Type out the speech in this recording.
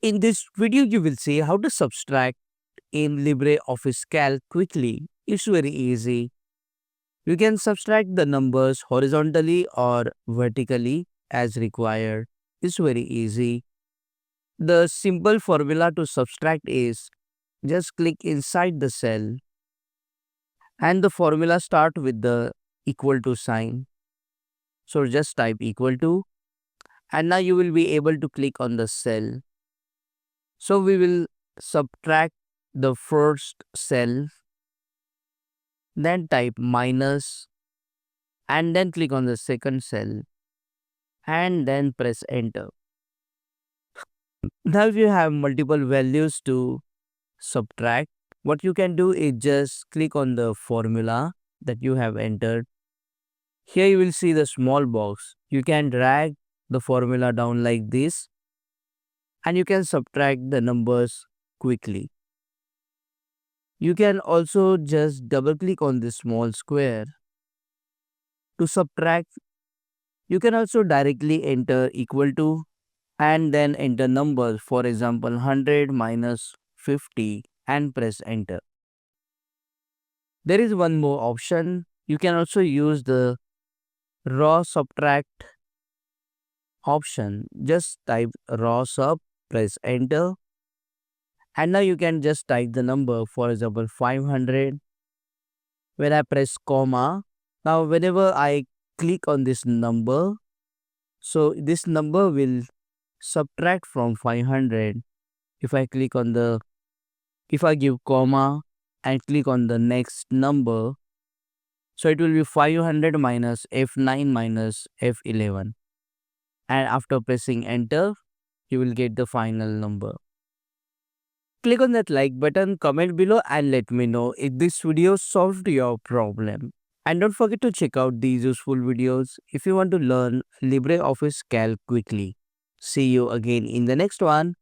In this video, you will see how to subtract in LibreOffice Calc quickly. It's very easy. You can subtract the numbers horizontally or vertically as required. It's very easy. The simple formula to subtract is just click inside the cell and the formula start with the equal to sign. So just type equal to and now you will be able to click on the cell. So we will subtract the first cell, then type minus and then click on the second cell and then press enter. Now if you have multiple values to subtract, what you can do is just click on the formula that you have entered. Here you will see the small box. You can drag the formula down like this and you can subtract the numbers quickly. You can also just double click on this small square. To subtract, you can also directly enter equal to and then enter numbers, for example 100 minus 50 and press enter. There is one more option. You can also use the raw subtract option. Just type raw sub, press enter and now you can just type the number, for example 500. When I press comma, now whenever I click on this number, so this number will subtract from 500. If I give comma and click on the next number, so it will be 500 minus F9 minus F11. And after pressing enter, you will get the final number. Click on that like button, comment below and let me know if this video solved your problem. And don't forget to check out these useful videos if you want to learn LibreOffice Calc quickly. See you again in the next one.